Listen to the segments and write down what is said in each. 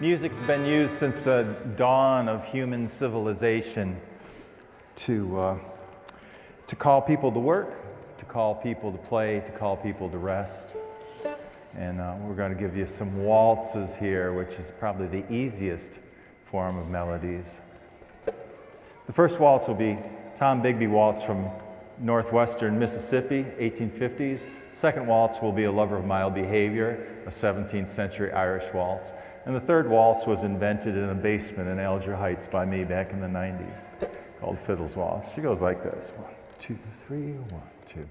Music's been used since the dawn of human civilization to call people to work, to call people to play, to call people to rest. And we're going to give you some waltzes here, which is probably the easiest form of melodies. The first waltz will be Tom Bigby Waltz from northwestern Mississippi, 1850s. Second waltz will be A Lover of Mild Behavior, a 17th century Irish waltz. And the third waltz was invented in a basement in Alger Heights by me back in the 90s, called Fiddle's Waltz. She goes like this. 1, 2, 3, 1, 2.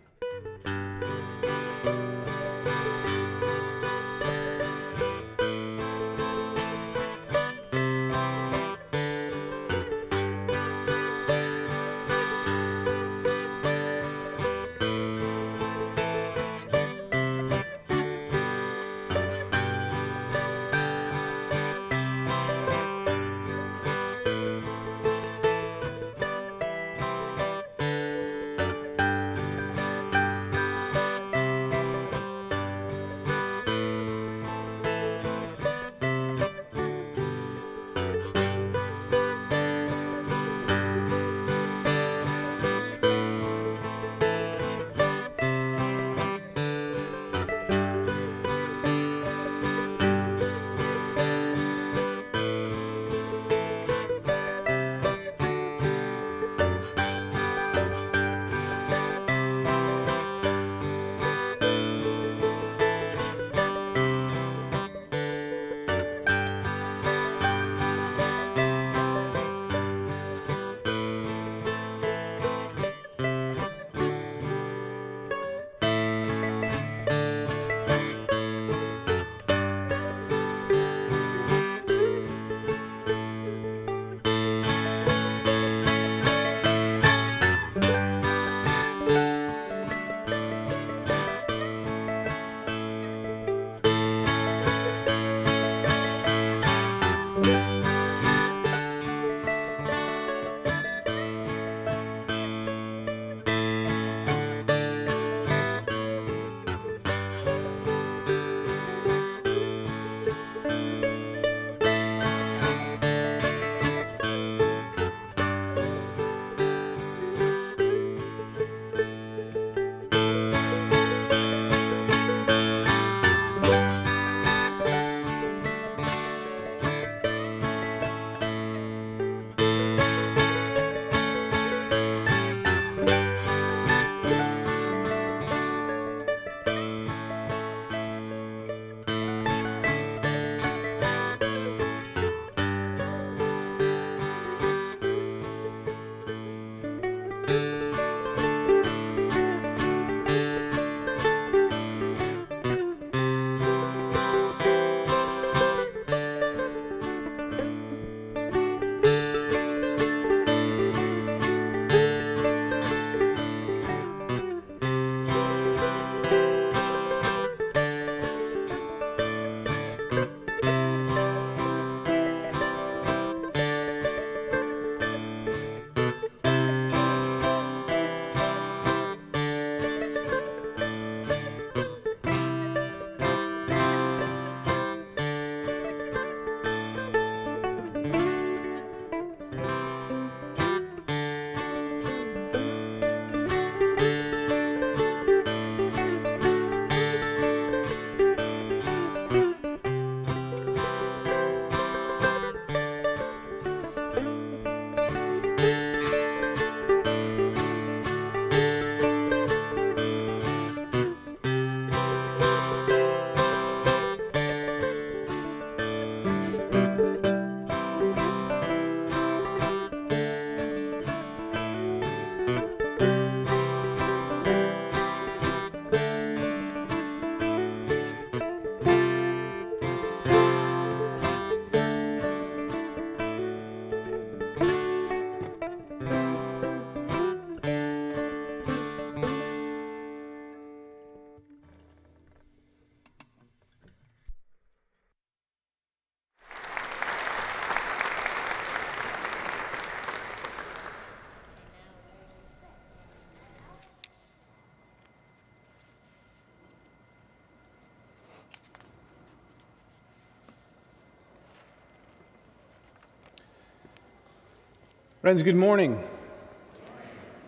Friends, good morning,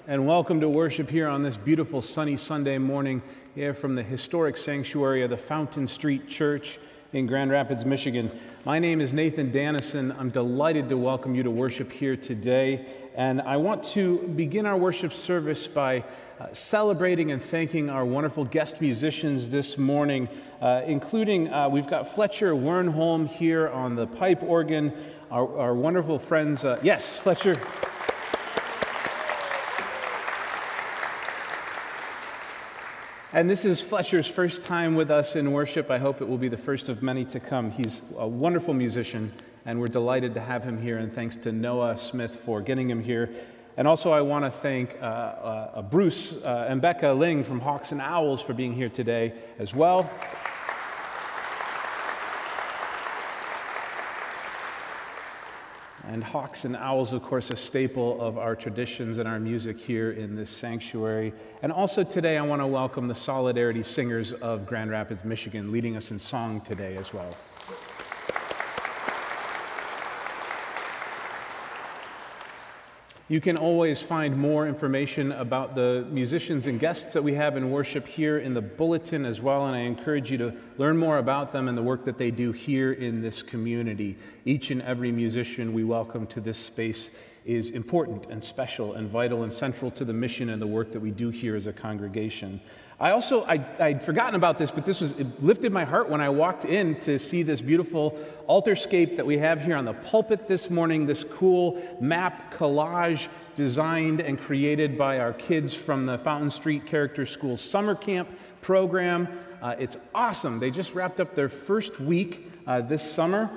and welcome to worship here on this beautiful sunny Sunday morning here from the historic sanctuary of the Fountain Street Church in Grand Rapids, Michigan. My name is Nathan Dannison. I'm delighted to welcome you to worship here today, and I want to begin our worship service by celebrating and thanking our wonderful guest musicians this morning, including we've got Fletcher Wernholm here on the pipe organ, our wonderful friends. Yes, Fletcher. And this is Fletcher's first time with us in worship. I hope it will be the first of many to come. He's a wonderful musician, and we're delighted to have him here, and thanks to Noah Smith for getting him here. And also I want to thank Bruce and Becca Ling from Hawks and Owls for being here today as well. And Hawks and Owls, of course, a staple of our traditions and our music here in this sanctuary. And also today I want to welcome the Solidarity Singers of Grand Rapids, Michigan, leading us in song today as well. You can always find more information about the musicians and guests that we have in worship here in the bulletin as well, and I encourage you to learn more about them and the work that they do here in this community. Each and every musician we welcome to this space is important and special and vital and central to the mission and the work that we do here as a congregation. I'd forgotten about this, but it lifted my heart when I walked in to see this beautiful altarscape that we have here on the pulpit this morning, this cool map collage designed and created by our kids from the Fountain Street Character School Summer Camp program. It's awesome. They just wrapped up their first week this summer,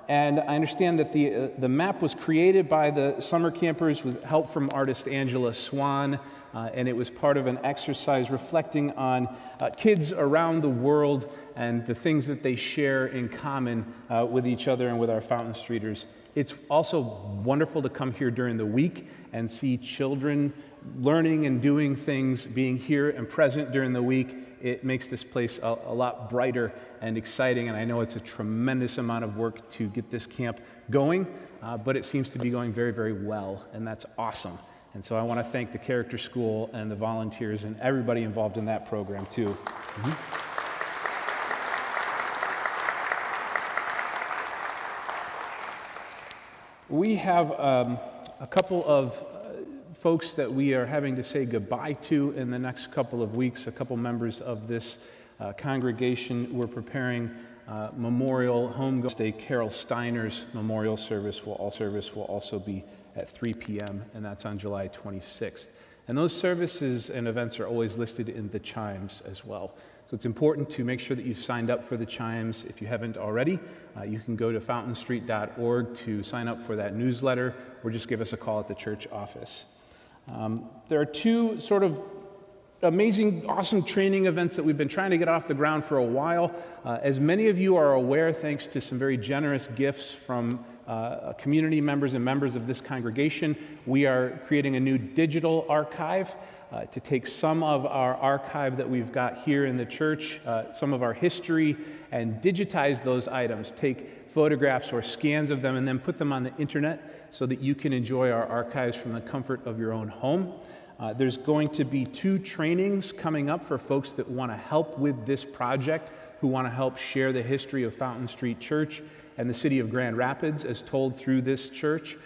and I understand that the map was created by the summer campers with help from artist Angela Swan. And it was part of an exercise reflecting on kids around the world and the things that they share in common with each other and with our Fountain Streeters. It's also wonderful to come here during the week and see children learning and doing things, being here and present during the week. It makes this place a lot brighter and exciting, and I know it's a tremendous amount of work to get this camp going, but it seems to be going very, very well, and that's awesome. And so I want to thank the Character School and the volunteers and everybody involved in that program, too. We have a couple of folks that we are having to say goodbye to in the next couple of weeks, a couple members of this congregation. We're preparing memorial homegoing stay. Carol Steiner's memorial service will also be at 3 p.m., and that's on July 26th. And those services and events are always listed in the chimes as well. So it's important to make sure that you've signed up for the chimes. If you haven't already, you can go to fountainstreet.org to sign up for that newsletter, or just give us a call at the church office. There are two sort of amazing, awesome training events that we've been trying to get off the ground for a while. As many of you are aware, thanks to some very generous gifts from community members and members of this congregation, we are creating a new digital archive to take some of our archive that we've got here in the church, some of our history, and digitize those items, take photographs or scans of them, and then put them on the internet so that you can enjoy our archives from the comfort of your own home. There's going to be 2 trainings coming up for folks that want to help with this project, who want to help share the history of Fountain Street Church and the city of Grand Rapids as told through this church,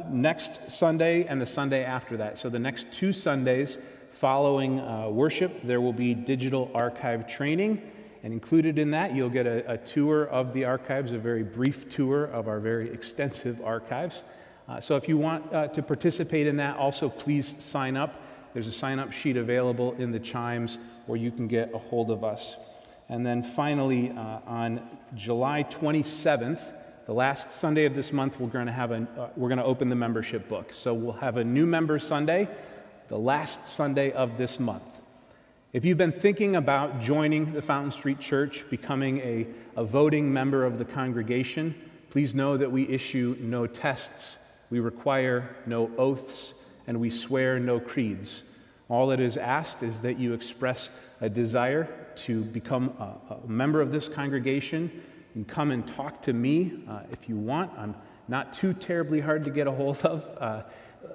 next Sunday and the Sunday after that. So the next 2 Sundays following worship, there will be digital archive training, and included in that you'll get a tour of the archives, a very brief tour of our very extensive archives. So if you want to participate in that, also please sign up. There's a sign-up sheet available in the chimes, or you can get a hold of us. And then finally, on July 27th, the last Sunday of this month, we're going to open the membership book. So we'll have a new member Sunday, the last Sunday of this month. If you've been thinking about joining the Fountain Street Church, becoming a voting member of the congregation, please know that we issue no tests, we require no oaths, and we swear no creeds. All that is asked is that you express a desire to become a member of this congregation. You can come and talk to me if you want. I'm not too terribly hard to get a hold of.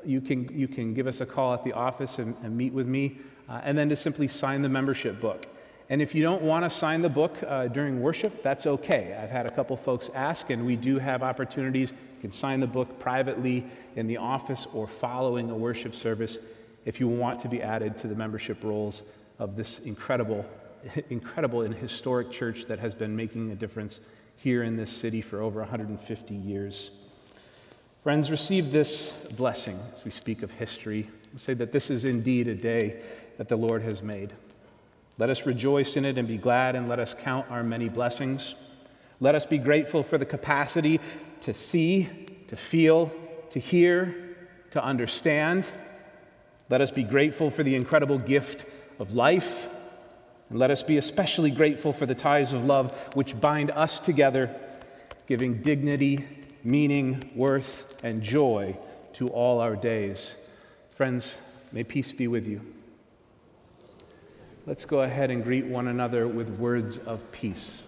You can give us a call at the office and meet with me, and then to simply sign the membership book. And if you don't want to sign the book during worship, that's okay. I've had a couple folks ask, and we do have opportunities. You can sign the book privately in the office or following a worship service if you want to be added to the membership rolls of this incredible and historic church that has been making a difference here in this city for over 150 years. Friends, receive this blessing as we speak of history. We say that this is indeed a day that the Lord has made. Let us rejoice in it and be glad, and let us count our many blessings. Let us be grateful for the capacity to see, to feel, to hear, to understand. Let us be grateful for the incredible gift of life. And let us be especially grateful for the ties of love which bind us together, giving dignity, meaning, worth, and joy to all our days. Friends, may peace be with you. Let's go ahead and greet one another with words of peace.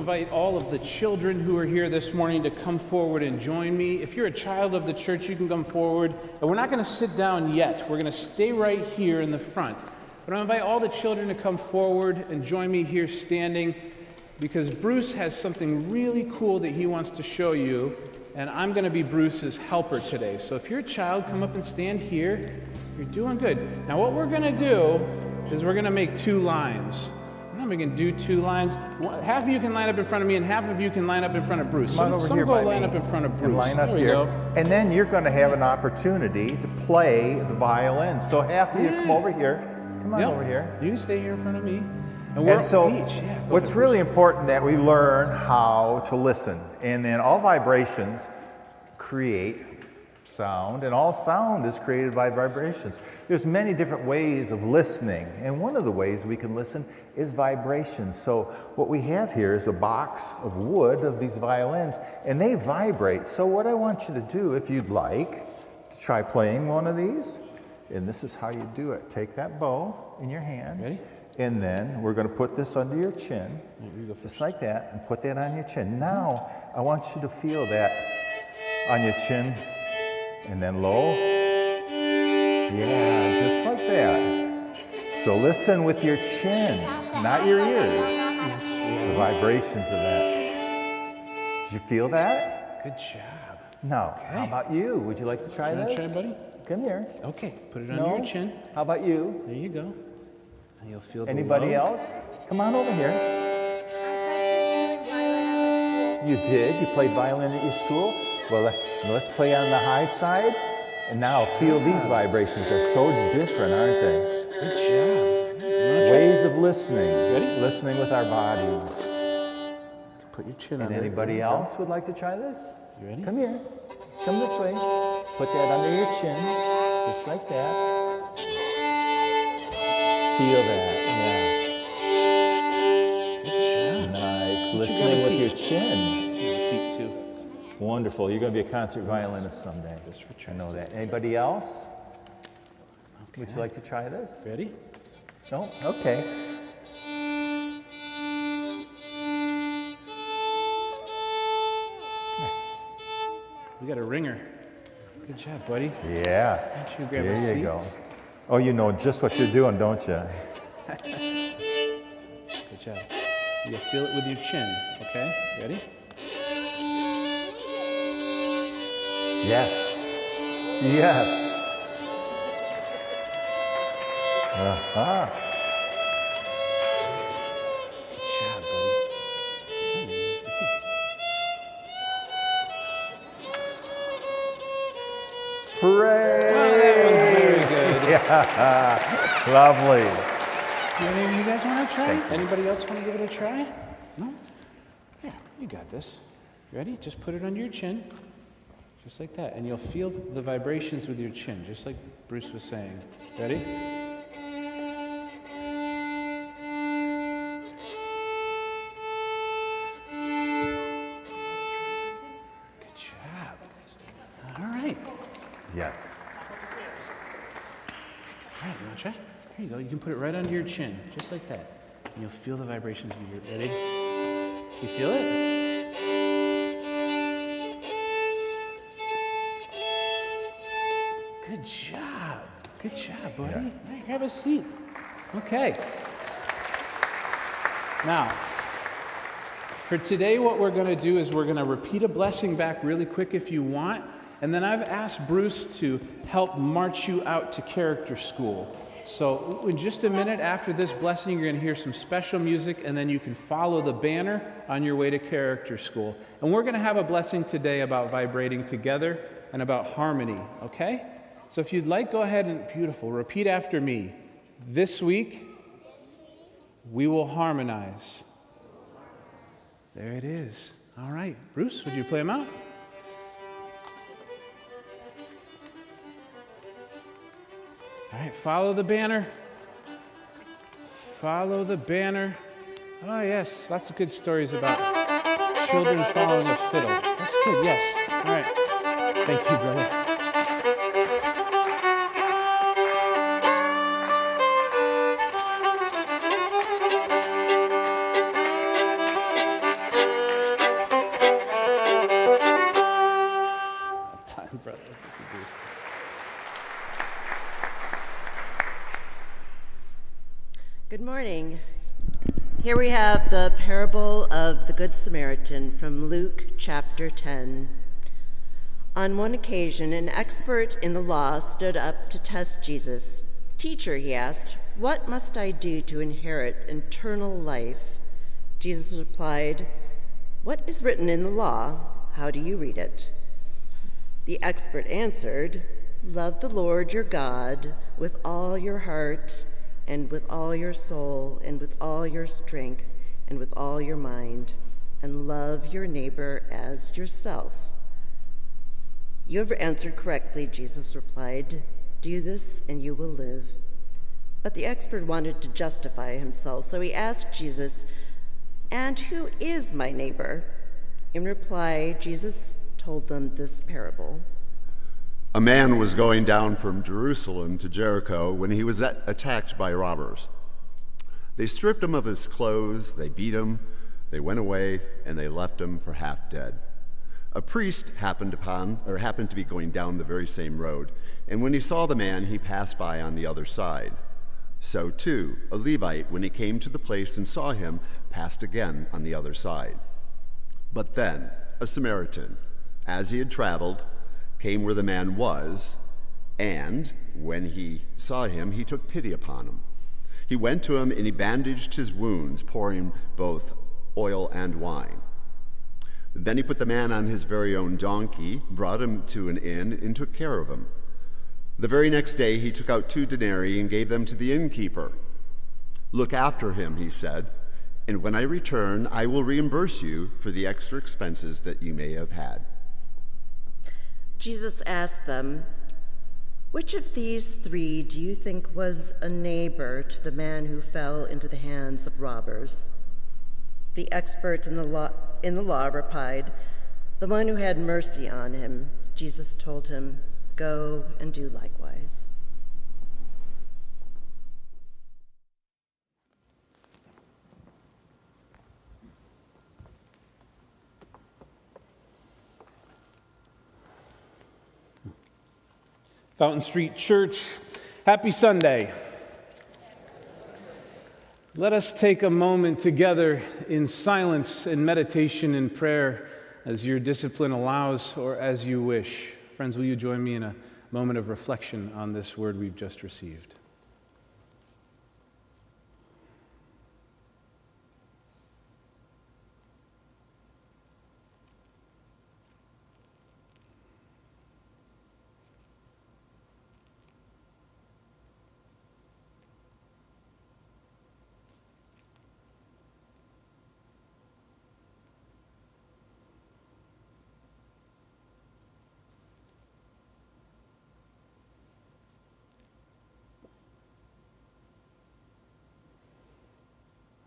invite all of the children who are here this morning to come forward and join me. If you're a child of the church, you can come forward. And we're not going to sit down yet. We're going to stay right here in the front. But I invite all the children to come forward and join me here standing, because Bruce has something really cool that he wants to show you, and I'm going to be Bruce's helper today. So if you're a child, come up and stand here. You're doing good. Now what we're going to do is we're going to make 2 lines. And we can do 2 lines. Half of you can line up in front of me, and half of you can line up in front of Bruce. Come on over Some here go by line me up in front of Bruce. and line up there we here. go. And then you're going to have an opportunity to play the violin. So half of you come over here. Come on Yep. over here. You can stay here in front of me. And we're And so each. Yeah, go what's ahead, really important that we learn how to listen. And then all vibrations create sound, and all sound is created by vibrations. There's many different ways of listening, and one of the ways we can listen is vibrations. So what we have here is a box of wood of these violins, and they vibrate. So what I want you to do, if you'd like, to try playing one of these, and this is how you do it. Take that bow in your hand. Ready? And then we're going to put this under your chin, just like that, and put that on your chin. Now, I want you to feel that on your chin, and then low. Yeah, just like that. So listen with your chin, not your ears. The vibrations of that. Did you feel that? Good job. No. Okay. How about you? Would you like to try Wanna this? try, buddy? Come here. Okay, put it under No? your chin. How about you? There you go. And you'll feel the Anybody low. else? Come on over here. You did? You played violin at your school? Well, let's play on the high side. And now feel these vibrations. They're so different, aren't they? Good job. You wanna try? Ways of listening. Ready? Listening with our bodies. Put your chin And under. anybody There you go. else would like to try this? You ready? Come here. Come this way. Put that under your chin. Just like that. Feel that. Good Yeah. job. Nice. you Listening grab a with seat? your chin. You have a seat too. Wonderful. You're going to be a concert violinist someday. Just for I know that. Anybody else? Okay. Would you like to try this? Ready? No? Okay. We got a ringer. Good job, buddy. Yeah. Why don't you grab a There seat? you go. Oh, you know just what you're doing, don't you? Good job. You'll feel it with your chin, okay? Ready? Yes. Yes. Uh-huh. Good job, buddy. Hooray! That one's very good. Yeah. Lovely. Do any of you guys want to try? Thank you. Anybody else want to give it a try? No? Yeah, you got this. Ready? Just put it under your chin. Just like that. And you'll feel the vibrations with your chin, just like Bruce was saying. Ready? Good job. All right. Yes. All right, you want to try? Here you go. You can put it right under your chin, just like that. And you'll feel the vibrations of your... Ready? You feel it? Good job. Good job, buddy. Yeah. All right, grab a seat. Okay. Now, for today, what we're going to do is we're going to repeat a blessing back really quick if you want. And then I've asked Bruce to help march you out to character school. So in just a minute after this blessing, you're going to hear some special music, and then you can follow the banner on your way to character school. And we're going to have a blessing today about vibrating together and about harmony, okay? So if you'd like, go ahead and, beautiful, repeat after me. This week, we will harmonize. There it is. All right. Bruce, would you play them out? All right, follow the banner. Follow the banner. Oh, yes, lots of good stories about children following a fiddle. That's good, yes. All right. Thank you, brother. Good morning. Here we have the parable of the Good Samaritan from Luke chapter 10. On one occasion, an expert in the law stood up to test Jesus. "Teacher," he asked, "what must I do to inherit eternal life?" Jesus replied, "What is written in the law? How do you read it?" The expert answered, "Love the Lord your God with all your heart and with all your soul and with all your strength and with all your mind, and love your neighbor as yourself." "You have answered correctly," Jesus replied. "Do this and you will live." But the expert wanted to justify himself, so he asked Jesus, "And who is my neighbor?" In reply, Jesus told them this parable. A man was going down from Jerusalem to Jericho when he was attacked by robbers. They stripped him of his clothes, they beat him, they went away, and they left him for half dead. A priest happened to be going down the very same road, and when he saw the man, he passed by on the other side. So too, a Levite, when he came to the place and saw him, passed again on the other side. But then a Samaritan, as he had traveled, came where the man was, and when he saw him, he took pity upon him. He went to him and he bandaged his wounds, pouring both oil and wine. Then he put the man on his very own donkey, brought him to an inn, and took care of him. The very next day he took out 2 denarii and gave them to the innkeeper. "Look after him," he said, "and when I return, I will reimburse you for the extra expenses that you may have had." Jesus asked them, "Which of these 3 do you think was a neighbor to the man who fell into the hands of robbers?" The expert in the law replied, "The one who had mercy on him." Jesus told him, "Go and do likewise." Fountain Street Church, happy Sunday. Let us take a moment together in silence and meditation and prayer as your discipline allows or as you wish. Friends, will you join me in a moment of reflection on this word we've just received?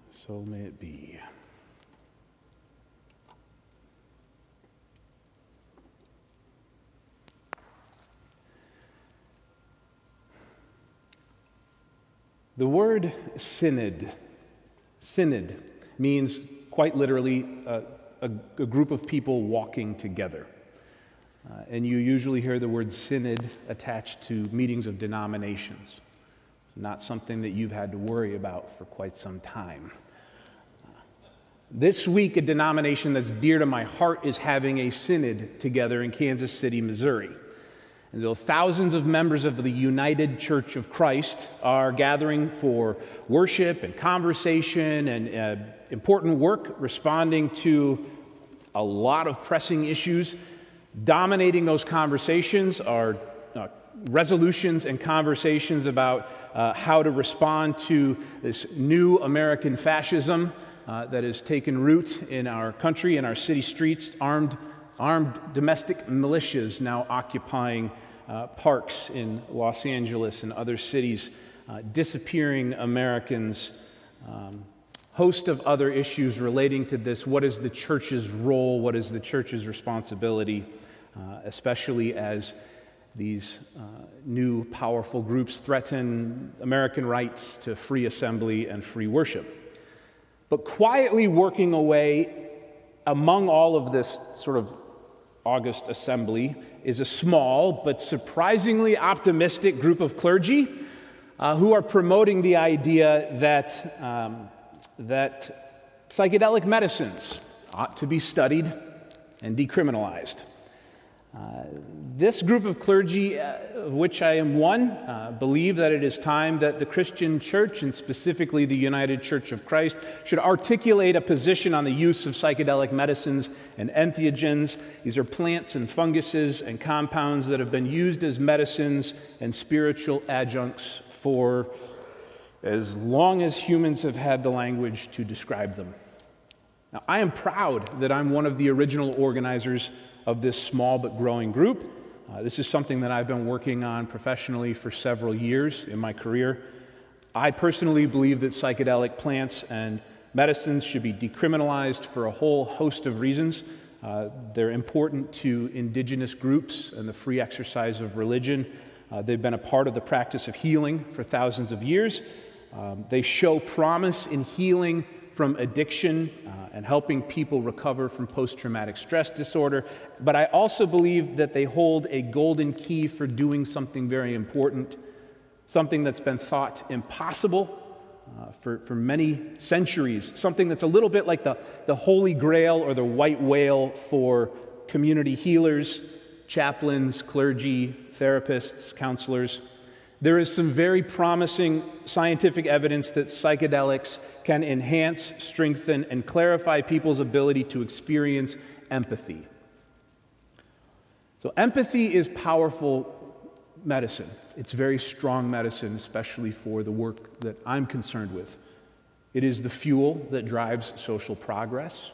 So may it be. The word synod means quite literally a group of people walking together. And you usually hear the word synod attached to meetings of denominations. Not something that you've had to worry about for quite some time. This week, a denomination that's dear to my heart is having a synod together in Kansas City, Missouri. And so thousands of members of the United Church of Christ are gathering for worship and conversation and important work, responding to a lot of pressing issues. Dominating those conversations are resolutions and conversations about how to respond to this new American fascism that has taken root in our country and our city streets, armed domestic militias now occupying parks in Los Angeles and other cities, disappearing Americans, host of other issues relating to this. What is the church's role? What is the church's responsibility, especially as these new powerful groups threaten American rights to free assembly and free worship? But quietly working away among all of this sort of August assembly is a small but surprisingly optimistic group of clergy who are promoting the idea that psychedelic medicines ought to be studied and decriminalized. This group of clergy, of which I am one, believe that it is time that the Christian church, and specifically the United Church of Christ, should articulate a position on the use of psychedelic medicines and entheogens. These are plants and funguses and compounds that have been used as medicines and spiritual adjuncts for as long as humans have had the language to describe them. Now, I am proud that I'm one of the original organizers of this small but growing group. This is something that I've been working on professionally for several years in my career. I personally believe that psychedelic plants and medicines should be decriminalized for a whole host of reasons. They're important to indigenous groups and the free exercise of religion. They've been a part of the practice of healing for thousands of years. They show promise in healing from addiction and helping people recover from post-traumatic stress disorder. But I also believe that they hold a golden key for doing something very important, something that's been thought impossible for many centuries, something that's a little bit like the Holy Grail or the white whale for community healers, chaplains, clergy, therapists, counselors. There is some very promising scientific evidence that psychedelics can enhance, strengthen, and clarify people's ability to experience empathy. So empathy is powerful medicine. It's very strong medicine, especially for the work that I'm concerned with. It is the fuel that drives social progress.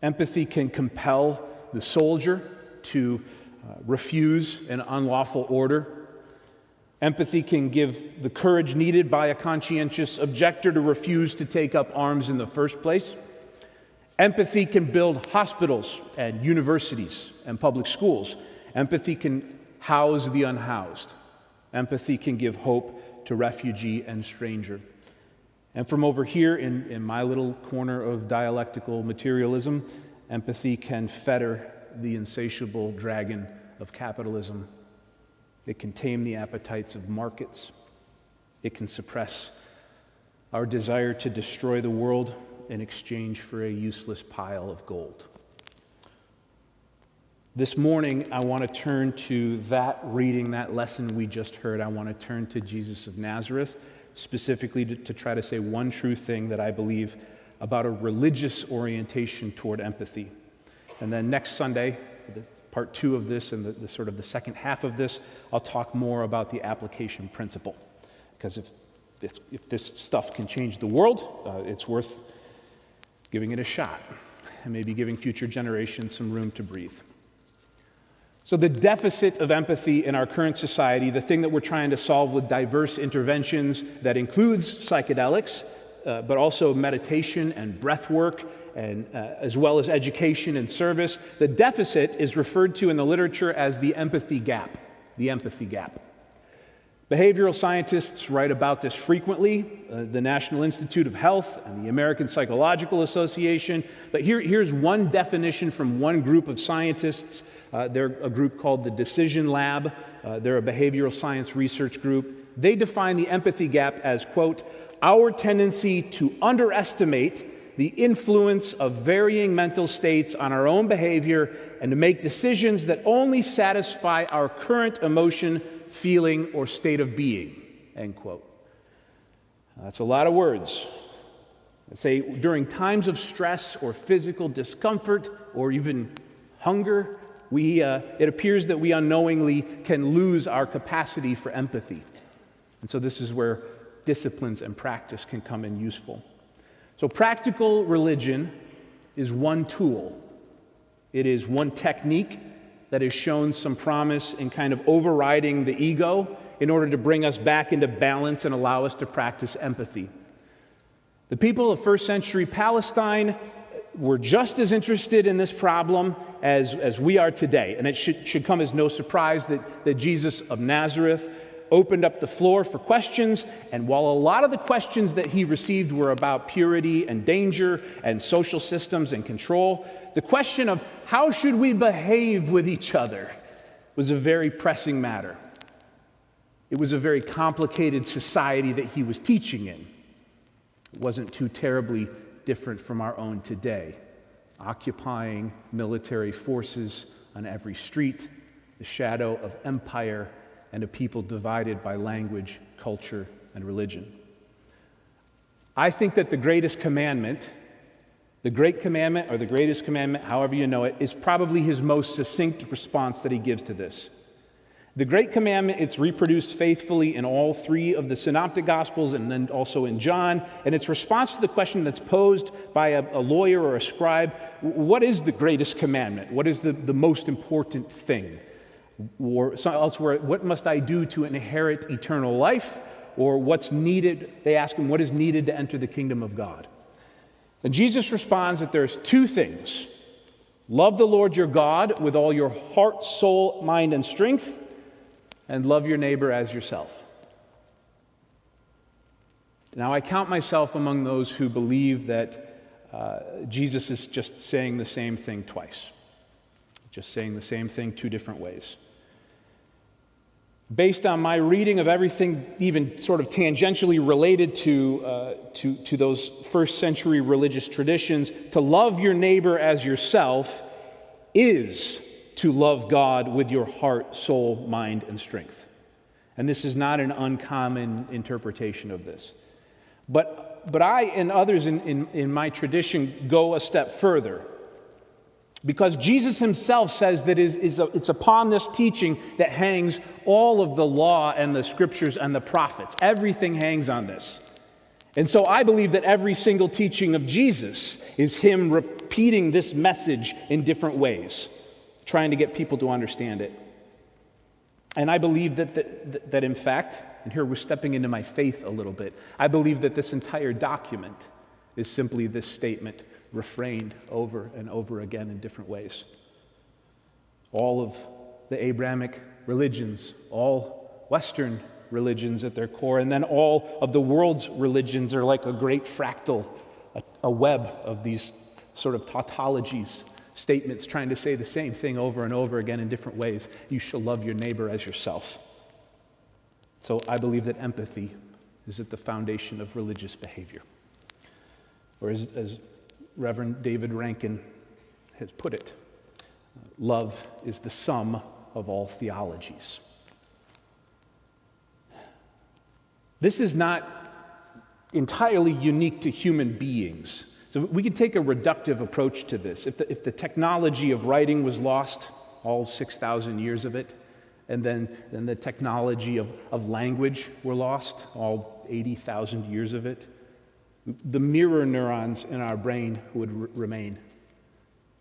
Empathy can compel the soldier to refuse an unlawful order. Empathy can give the courage needed by a conscientious objector to refuse to take up arms in the first place. Empathy can build hospitals and universities and public schools. Empathy can house the unhoused. Empathy can give hope to refugee and stranger. And from over here in my little corner of dialectical materialism, empathy can fetter the insatiable dragon of capitalism. It can tame the appetites of markets. It can suppress our desire to destroy the world in exchange for a useless pile of gold. This morning, I want to turn to that reading, that lesson we just heard. I want to turn to Jesus of Nazareth, specifically to try to say one true thing that I believe about a religious orientation toward empathy. And then next Sunday, part 2 of this and the sort of the second half of this, I'll talk more about the application principle. Because if this stuff can change the world, it's worth giving it a shot and maybe giving future generations some room to breathe. So the deficit of empathy in our current society, the thing that we're trying to solve with diverse interventions that includes psychedelics, but also meditation and breath work, and as well as education and service. The deficit is referred to in the literature as the empathy gap. The empathy gap. Behavioral scientists write about this frequently, the National Institute of Health and the American Psychological Association. But here's one definition from one group of scientists. They're a group called the Decision Lab. They're a behavioral science research group. They define the empathy gap as, quote, our tendency to underestimate the influence of varying mental states on our own behavior and to make decisions that only satisfy our current emotion, feeling, or state of being, end quote. That's a lot of words. I say during times of stress or physical discomfort or even hunger, it appears that we unknowingly can lose our capacity for empathy. And so this is where disciplines and practice can come in useful. So practical religion is one tool. It is one technique that has shown some promise in kind of overriding the ego in order to bring us back into balance and allow us to practice empathy. The people of first century Palestine were just as interested in this problem as we are today. And it should come as no surprise that Jesus of Nazareth opened up the floor for questions, and while a lot of the questions that he received were about purity and danger and social systems and control, the question of how should we behave with each other was a very pressing matter. It was a very complicated society that he was teaching in. It wasn't too terribly different from our own today. Occupying military forces on every street, the shadow of empire, and a people divided by language, culture, and religion. I think that the greatest commandment, the Great Commandment, or the greatest commandment, however you know it, is probably his most succinct response that he gives to this. The Great Commandment is reproduced faithfully in all three of the Synoptic Gospels and then also in John, and it's response to the question that's posed by a lawyer or a scribe: what is the greatest commandment? What is the most important thing? Or elsewhere, what must I do to inherit eternal life? Or what's needed? They ask him, what is needed to enter the kingdom of God? And Jesus responds that there's two things. Love the Lord your God with all your heart, soul, mind, and strength, and love your neighbor as yourself. Now, I count myself among those who believe that Jesus is just saying the same thing twice. Just saying the same thing two different ways. Based on my reading of everything, even sort of tangentially related to those first century religious traditions, to love your neighbor as yourself is to love God with your heart, soul, mind, and strength. And this is not an uncommon interpretation of this. But I and others in my tradition go a step further. Because Jesus himself says that it's upon this teaching that hangs all of the law and the scriptures and the prophets. Everything hangs on this. And so I believe that every single teaching of Jesus is him repeating this message in different ways, trying to get people to understand it. And I believe that in fact, and here we're stepping into my faith a little bit, I believe that this entire document is simply this statement refrained over and over again in different ways. All of the Abrahamic religions, all Western religions at their core, and then all of the world's religions are like a great fractal, a web of these sort of tautologies, statements trying to say the same thing over and over again in different ways. You shall love your neighbor as yourself. So I believe that empathy is at the foundation of religious behavior. Or as Reverend David Rankin has put it, love is the sum of all theologies. This is not entirely unique to human beings. So we could take a reductive approach to this. If the technology of writing was lost, all 6,000 years of it, and then the technology of language were lost, all 80,000 years of it, the mirror neurons in our brain would remain.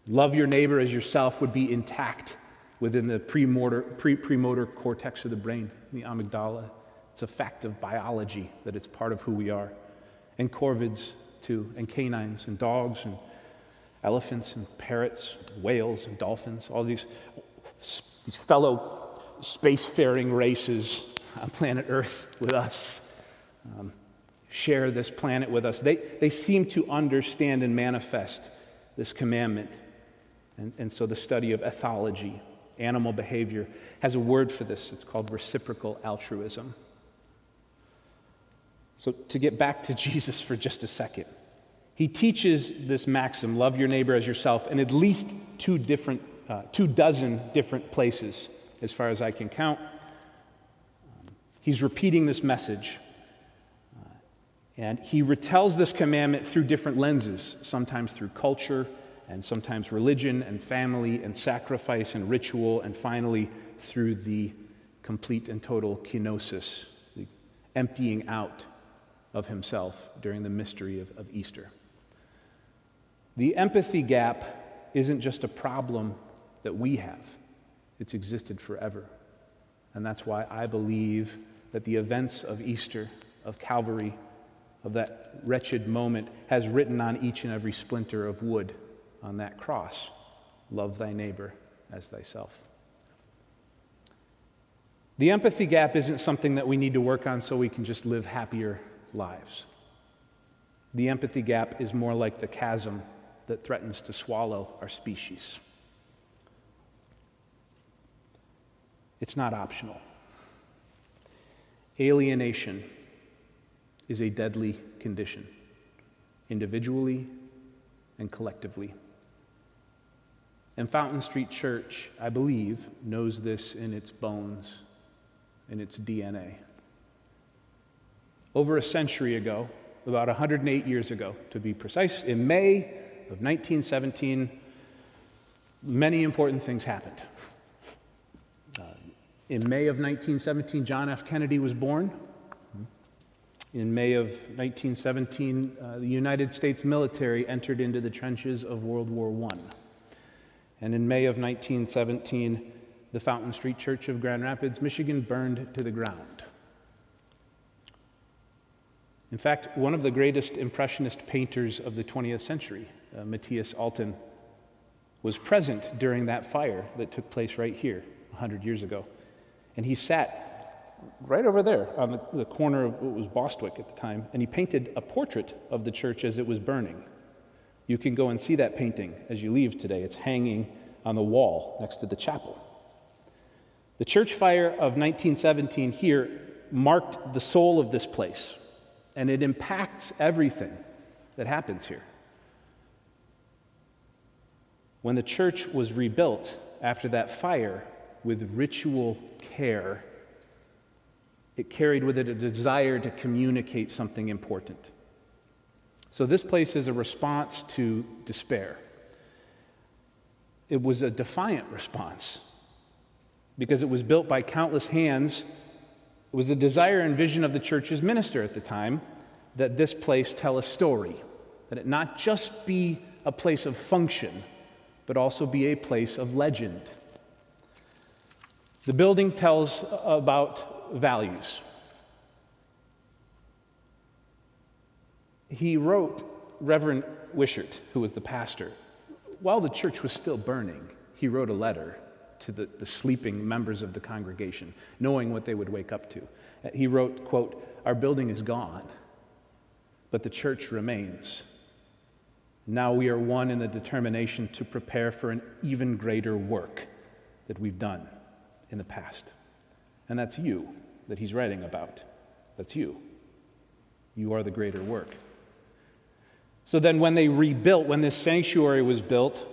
Love your neighbor as yourself would be intact within the premotor cortex of the brain, the amygdala. It's a fact of biology that it's part of who we are. And corvids, too, and canines, and dogs, and elephants, and parrots, and whales, and dolphins, all these fellow spacefaring races on planet Earth with us. Share this planet with us. They seem to understand and manifest this commandment. And so the study of ethology, animal behavior, has a word for this. It's called reciprocal altruism. So to get back to Jesus for just a second, he teaches this maxim, love your neighbor as yourself, in at least 24 different places, as far as I can count. He's repeating this message. And he retells this commandment through different lenses, sometimes through culture, and sometimes religion and family and sacrifice and ritual, and finally through the complete and total kenosis, the emptying out of himself during the mystery of Easter. The empathy gap isn't just a problem that we have. It's existed forever. And that's why I believe that the events of Easter, of Calvary, of that wretched moment, has written on each and every splinter of wood on that cross, love thy neighbor as thyself. The empathy gap isn't something that we need to work on so we can just live happier lives. The empathy gap is more like the chasm that threatens to swallow our species. It's not optional. Alienation is a deadly condition, individually and collectively. And Fountain Street Church, I believe, knows this in its bones, in its DNA. Over a century ago, about 108 years ago, to be precise, in May of 1917, many important things happened. In May of 1917, John F. Kennedy was born. In May of 1917, the United States military entered into the trenches of World War I. And in May of 1917, the Fountain Street Church of Grand Rapids, Michigan, burned to the ground. In fact, one of the greatest Impressionist painters of the 20th century, Matthias Alten, was present during that fire that took place right here 100 years ago. And he sat right over there on the corner of what was Bostwick at the time, and he painted a portrait of the church as it was burning. You can go and see that painting as you leave today. It's hanging on the wall next to the chapel. The church fire of 1917 here marked the soul of this place, and it impacts everything that happens here. When the church was rebuilt after that fire with ritual care, it carried with it a desire to communicate something important. So this place is a response to despair. It was a defiant response because it was built by countless hands. It was the desire and vision of the church's minister at the time that this place tell a story, that it not just be a place of function, but also be a place of legend. The building tells about values. He wrote, Reverend Wishart, who was the pastor, while the church was still burning, he wrote a letter to the sleeping members of the congregation, knowing what they would wake up to. He wrote, quote, "Our building is gone, but the church remains. Now we are one in the determination to prepare for an even greater work that we've done in the past." And that's you that he's writing about. That's you. You are the greater work. So then when they rebuilt, when this sanctuary was built,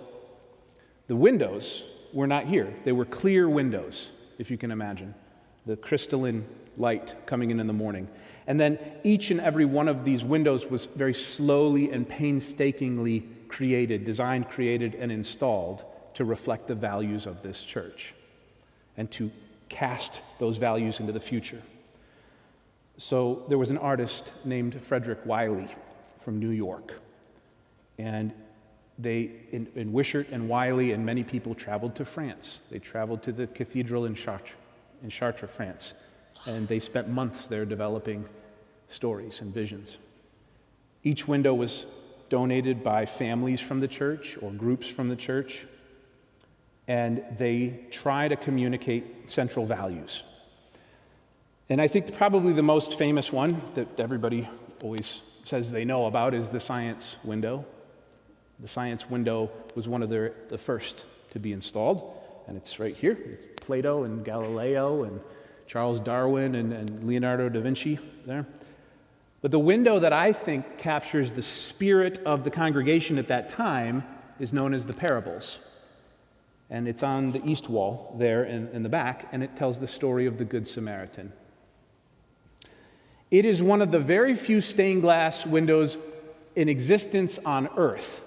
the windows were not here. They were clear windows, if you can imagine. The crystalline light coming in the morning. And then each and every one of these windows was very slowly and painstakingly created, designed, created, and installed to reflect the values of this church and to cast those values into the future. So there was an artist named Frederick Wiley from New York, and they, in Wishart and Wiley and many people traveled to France. They traveled to the cathedral in Chartres, France, and they spent months there developing stories and visions. Each window was donated by families from the church or groups from the church, and they try to communicate central values. And I think probably the most famous one that everybody always says they know about is the science window. The science window was one of the first to be installed, and it's right here. It's Plato and Galileo and Charles Darwin and Leonardo da Vinci there. But the window that I think captures the spirit of the congregation at that time is known as the Parables. And it's on the east wall there in the back, and it tells the story of the Good Samaritan. It is one of the very few stained glass windows in existence on earth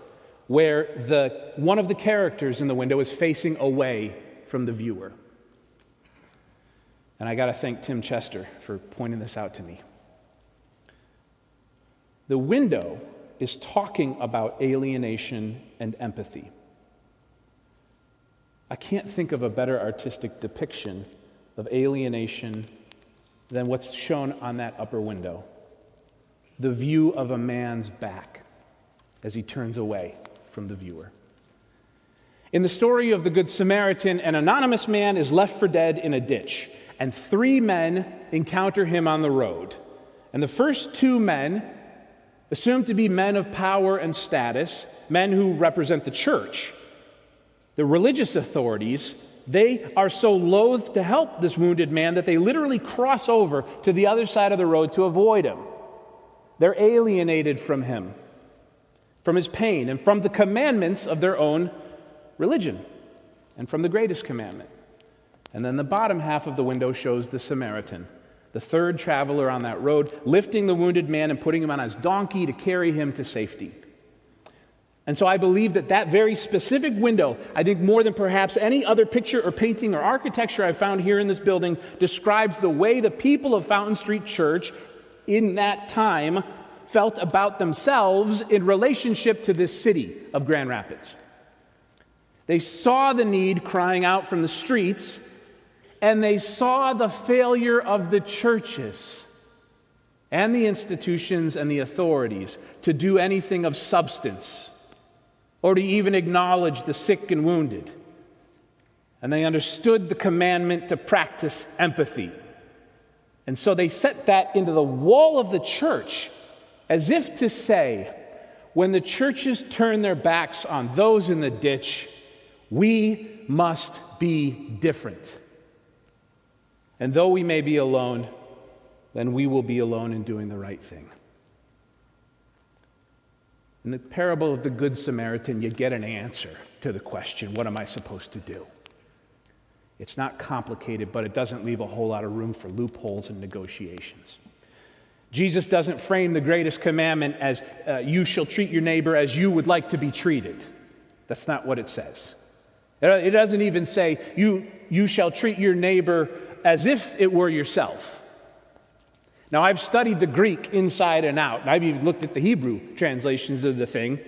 where one of the characters in the window is facing away from the viewer. And I got to thank Tim Chester for pointing this out to me. The window is talking about alienation and empathy. I can't think of a better artistic depiction of alienation than what's shown on that upper window. The view of a man's back as he turns away from the viewer. In the story of the Good Samaritan, an anonymous man is left for dead in a ditch, and 3 men encounter him on the road. And the first 2 men, assumed to be men of power and status, men who represent the church, the religious authorities, They are so loath to help this wounded man that they literally cross over to the other side of the road to avoid him. They're alienated from him, from his pain, and from the commandments of their own religion, and from the greatest commandment. And then the bottom half of the window shows the Samaritan, the third traveler on that road, lifting the wounded man and putting him on his donkey to carry him to safety. And so I believe that that very specific window, I think more than perhaps any other picture or painting or architecture I've found here in this building, describes the way the people of Fountain Street Church in that time felt about themselves in relationship to this city of Grand Rapids. They saw the need crying out from the streets, and they saw the failure of the churches and the institutions and the authorities to do anything of substance or to even acknowledge the sick and wounded. And they understood the commandment to practice empathy. And so they set that into the wall of the church, as if to say, when the churches turn their backs on those in the ditch, we must be different. And though we may be alone, then we will be alone in doing the right thing. In the parable of the Good Samaritan, you get an answer to the question, what am I supposed to do? It's not complicated, but it doesn't leave a whole lot of room for loopholes and negotiations. Jesus doesn't frame the greatest commandment as you shall treat your neighbor as you would like to be treated. That's not what it says. It doesn't even say you shall treat your neighbor as if it were yourself. Now, I've studied the Greek inside and out, and I've even looked at the Hebrew translations of the thing.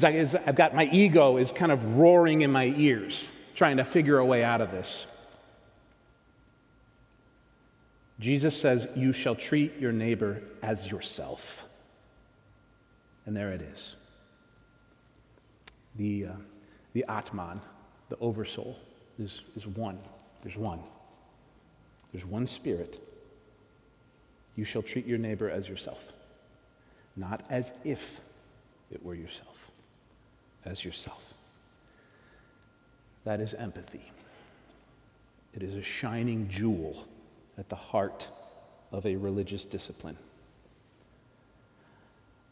I've got my ego is kind of roaring in my ears, trying to figure a way out of this. Jesus says, you shall treat your neighbor as yourself. And there it is. The Atman, the oversoul, is one. There's one. There's one spirit. You shall treat your neighbor as yourself. Not as if it were yourself. As yourself. That is empathy. It is a shining jewel at the heart of a religious discipline.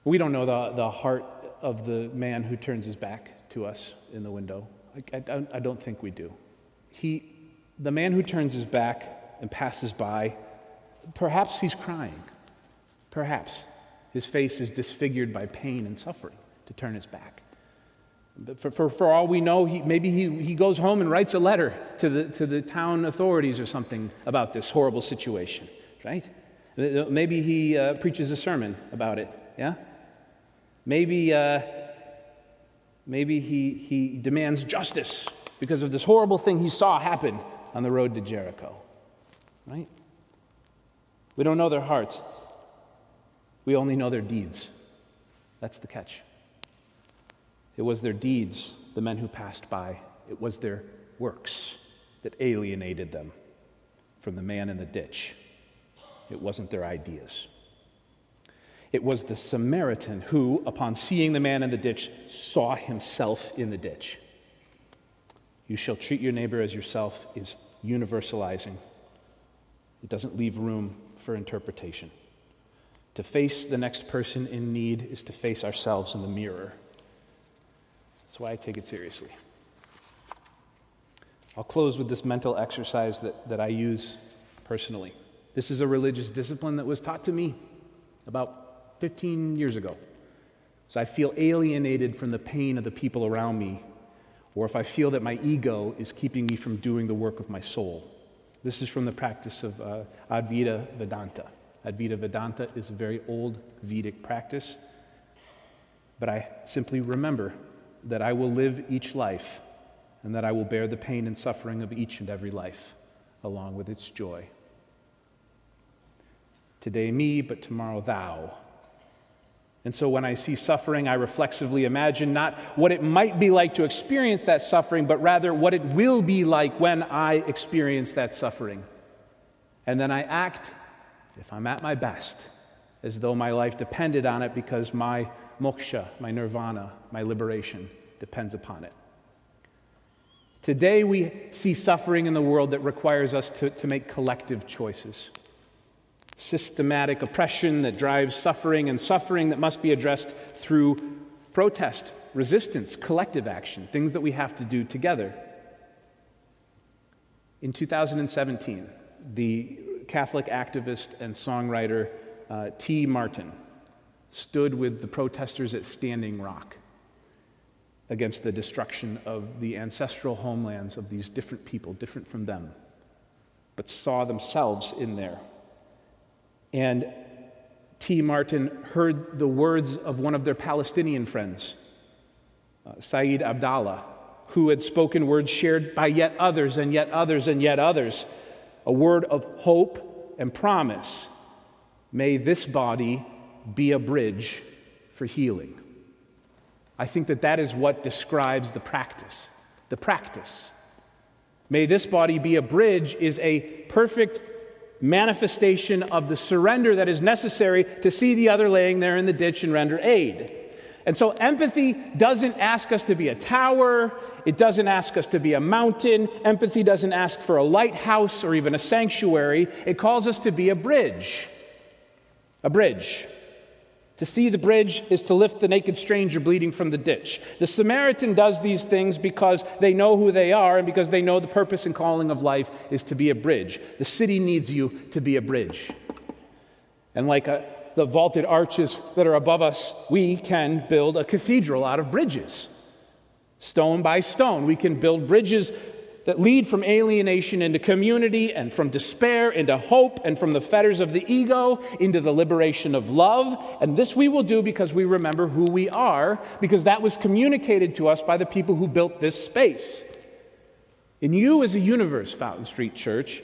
We don't know the heart of the man who turns his back to us in the window. I don't think we do. The man who turns his back and passes by, perhaps he's crying. Perhaps his face is disfigured by pain and suffering to turn his back. For all we know, maybe he goes home and writes a letter to the town authorities or something about this horrible situation, right? Maybe he preaches a sermon about it, yeah? Maybe he demands justice because of this horrible thing he saw happen on the road to Jericho, right? We don't know their hearts. We only know their deeds. That's the catch. It was their deeds, the men who passed by. It was their works that alienated them from the man in the ditch. It wasn't their ideas. It was the Samaritan who, upon seeing the man in the ditch, saw himself in the ditch. You shall treat your neighbor as yourself is universalizing. It doesn't leave room for interpretation. To face the next person in need is to face ourselves in the mirror. That's why I take it seriously. I'll close with this mental exercise that I use personally. This is a religious discipline that was taught to me about 15 years ago. So I feel alienated from the pain of the people around me, or if I feel that my ego is keeping me from doing the work of my soul. This is from the practice of Advaita Vedanta. Advaita Vedanta is a very old Vedic practice, but I simply remember that I will live each life and that I will bear the pain and suffering of each and every life along with its joy. Today me, but tomorrow thou. And so when I see suffering, I reflexively imagine not what it might be like to experience that suffering, but rather what it will be like when I experience that suffering. And then I act, if I'm at my best, as though my life depended on it because my moksha, my nirvana, my liberation depends upon it. Today we see suffering in the world that requires us to make collective choices. Systematic oppression that drives suffering, and suffering that must be addressed through protest, resistance, collective action, things that we have to do together. In 2017, the Catholic activist and songwriter T. Martin stood with the protesters at Standing Rock against the destruction of the ancestral homelands of these different people, different from them, but saw themselves in there. And T. Martin heard the words of one of their Palestinian friends, Saeed Abdallah, who had spoken words shared by yet others and yet others and yet others, a word of hope and promise. May this body be a bridge for healing. I think that is what describes the practice. The practice. May this body be a bridge is a perfect manifestation of the surrender that is necessary to see the other laying there in the ditch and render aid. And so empathy doesn't ask us to be a tower. It doesn't ask us to be a mountain. Empathy doesn't ask for a lighthouse or even a sanctuary. It calls us to be a bridge. A bridge. To see the bridge is to lift the naked stranger bleeding from the ditch. The Samaritan does these things because they know who they are and because they know the purpose and calling of life is to be a bridge. The city needs you to be a bridge. And like the vaulted arches that are above us, we can build a cathedral out of bridges. Stone by stone, we can build bridges that lead from alienation into community, and from despair into hope, and from the fetters of the ego into the liberation of love. And this we will do because we remember who we are, because that was communicated to us by the people who built this space. In you is a universe, Fountain Street Church,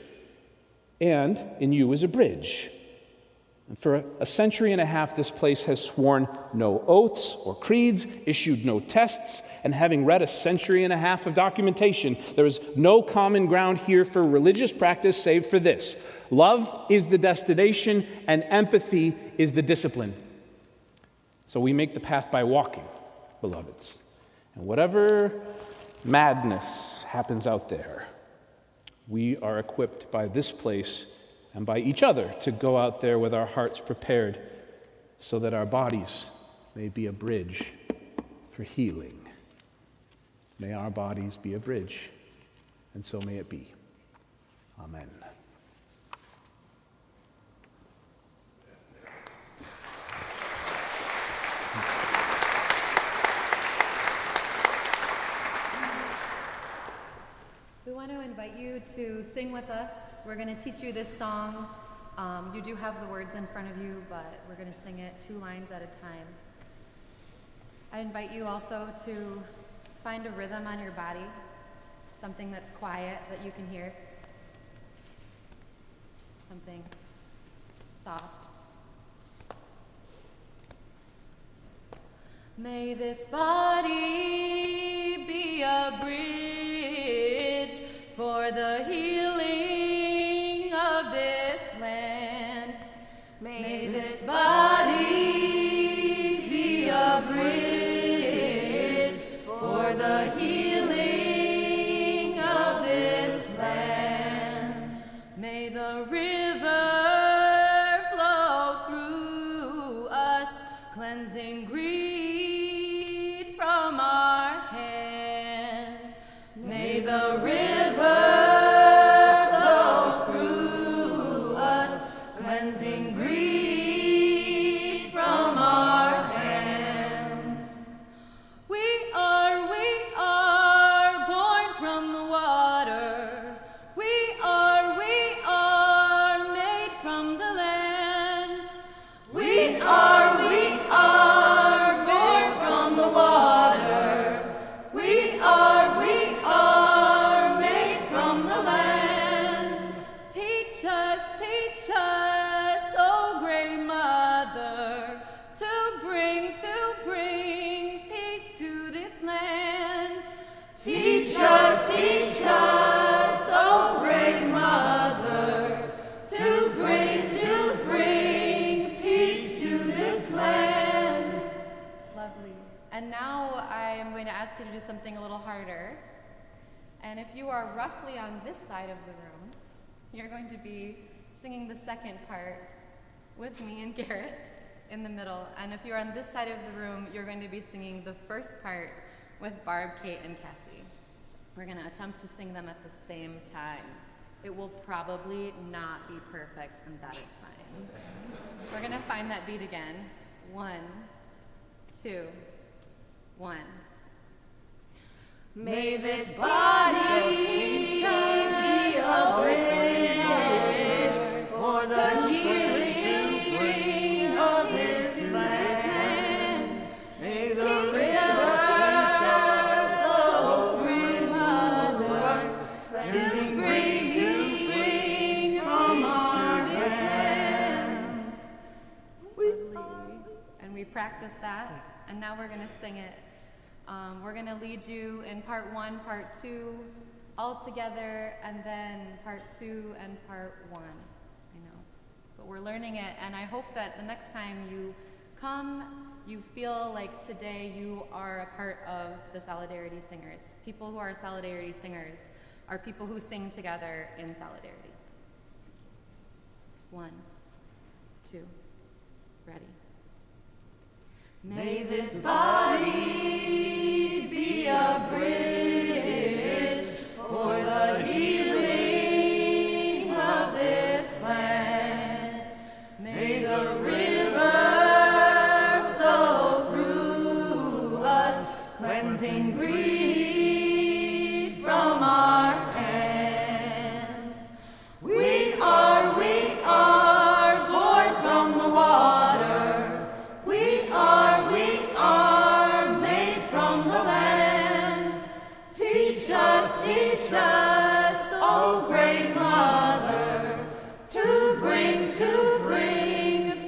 and in you is a bridge. And for a century and a half, this place has sworn no oaths or creeds, issued no tests, and having read a century and a half of documentation, there is no common ground here for religious practice save for this: love is the destination and empathy is the discipline. So we make the path by walking, beloveds. And whatever madness happens out there, we are equipped by this place and by each other to go out there with our hearts prepared so that our bodies may be a bridge for healing. May our bodies be a bridge, and so may it be. Amen. We want to invite you to sing with us. We're going to teach you this song. You do have the words in front of you, but we're going to sing it 2 lines at a time. I invite you also to find a rhythm on your body, something that's quiet that you can hear, something soft. May this body be a bridge for the healing of this land. May this body be a bridge for the healing of this land. May the river flow through us, cleansing greed from our hands. May the river flow through us, cleansing greed from our hands. We are born from the water. We are made from the land. We are born from the water. We are made from the land. Teach us, oh great mother, to bring peace to this land. Teach us, oh great mother, to bring peace to this land. Lovely. And now I am going to ask you to do something a little harder. And if you are roughly on this side of the room, you're going to be singing the second part with me and Garrett in the middle. And if you're on this side of the room, you're going to be singing the first part with Barb, Kate, and Cassie. We're going to attempt to sing them at the same time. It will probably not be perfect, and that is fine. We're going to find that beat again. 1, 2, 1. May this body be a bridge for the healing of this land. May the river flow through us, cleansing grace to bring from our hands. And we practiced that, and now we're going to sing it. We're going to lead you in part 1, part 2, all together, and then part 2 and part 1. I know. But we're learning it, and I hope that the next time you come, you feel like today you are a part of the Solidarity Singers. People who are Solidarity Singers are people who sing together in solidarity. 1, 2, ready. May this body be a bridge for the healing of this land. May the river flow through us, cleansing greed from our hands. We are born from the water. We are made from the land. Teach us, oh great mother, to bring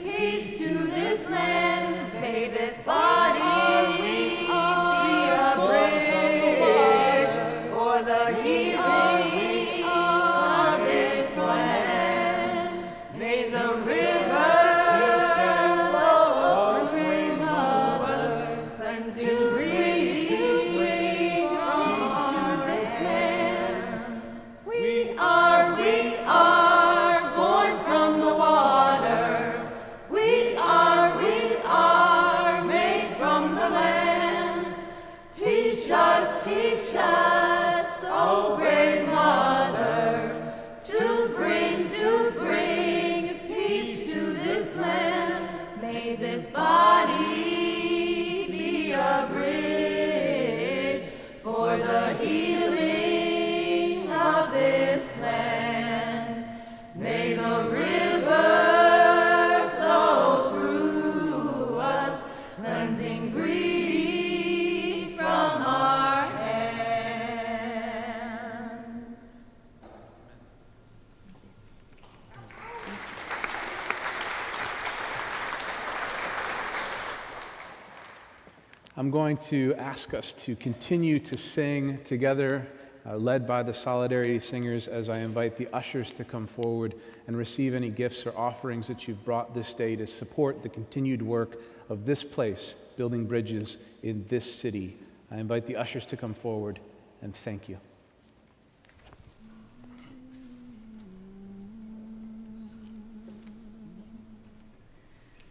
peace to this land. May this body be a bridge for the healing of this land. May the river flow through us, cleansing greed to bring from this land. We are born from the water. We are made from the land. Teach us, oh great mother, to bring peace to this land. May this body be a bridge for the healing of this land. May the river flow through us, cleansing greed from our hands. I'm going to ask us to continue to sing together, led by the Solidarity Singers, as I invite the ushers to come forward and receive any gifts or offerings that you've brought this day to support the continued work of this place, building bridges in this city. I invite the ushers to come forward, and thank you.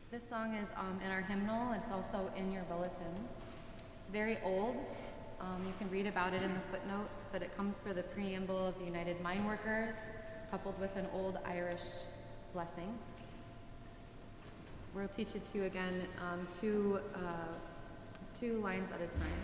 This song is in our hymnal. It's also in your bulletins. It's very old. You can read about it in the footnotes, but it comes for the preamble of the United Mine Workers, coupled with an old Irish blessing. We'll teach it to you again, two lines at a time.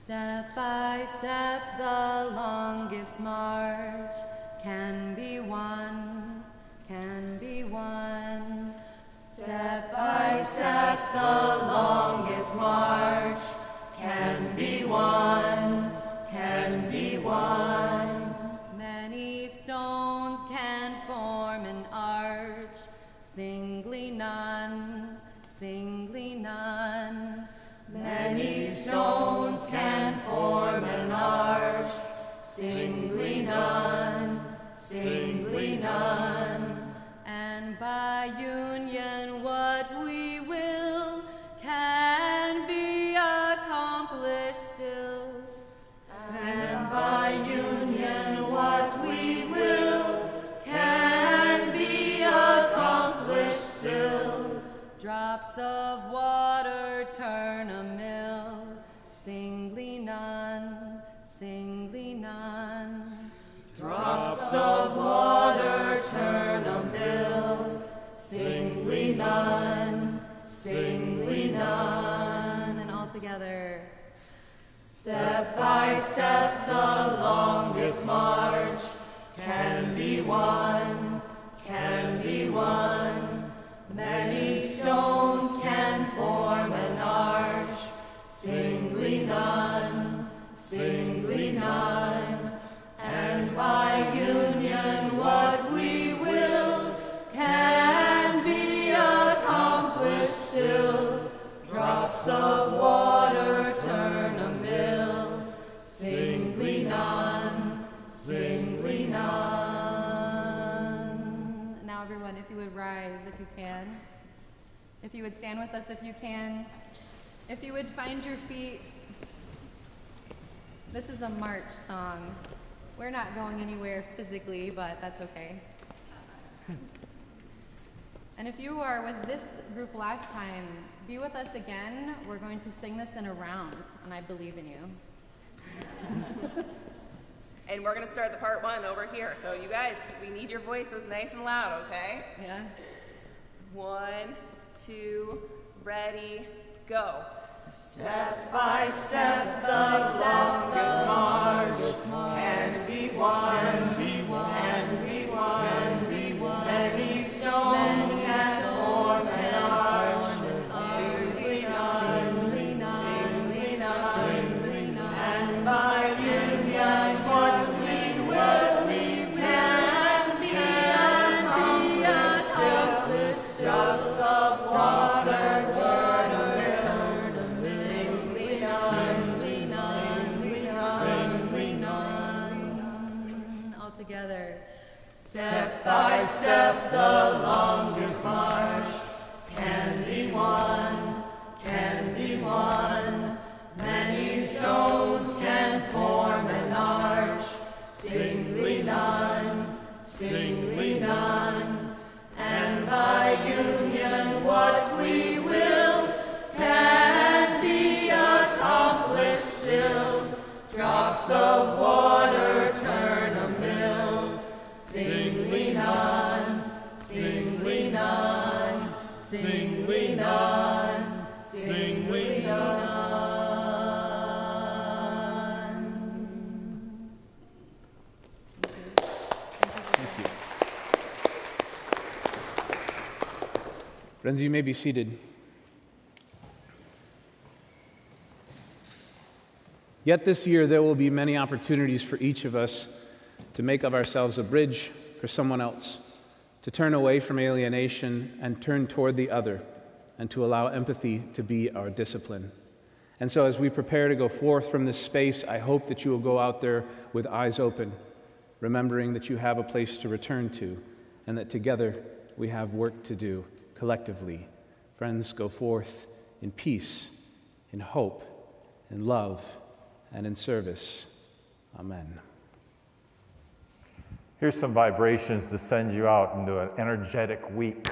Step by step, the longest march can be won, can be won. Step by step, the longest march can be won, can be won. Many stones can form an arch, singly none, singly none. Many stones can form an arch, singly none, singly none. And by union what we will can Step by step, the longest march can be won, can be won. Many stones can form an arch, singly none, singly none. And by union what we will can be accomplished still. Drops of water turn a mill, singly none, singly none. Now everyone, if you would rise if you can. If you would stand with us if you can. If you would find your feet. This is a march song. We're not going anywhere physically, but that's okay. And if you were with this group last time, be with us again. We're going to sing this in a round, and I believe in you. And we're going to start the part one over here. So you guys, we need your voices nice and loud, okay? Yeah. 1, 2, ready, go. Step by step, the longest march can be won, can be won. Many stones can form an arch, singly none, singly none. And by union, what we will can be accomplished still. Drops of water turn a mill, singly none, singly none. All together. Step by step, the longest march can be won, can be won. Many stones can form an arch, singly none, singly none. And by union, what we will can be accomplished still. Drops of water turn a mill, singly none, singly none, singly none, singly none. Friends, you may be seated. Yet this year there will be many opportunities for each of us to make of ourselves a bridge for someone else, to turn away from alienation and turn toward the other, and to allow empathy to be our discipline. And so as we prepare to go forth from this space, I hope that you will go out there with eyes open, remembering that you have a place to return to, and that together we have work to do collectively. Friends, go forth in peace, in hope, in love, and in service. Amen. Here's some vibrations to send you out into an energetic week.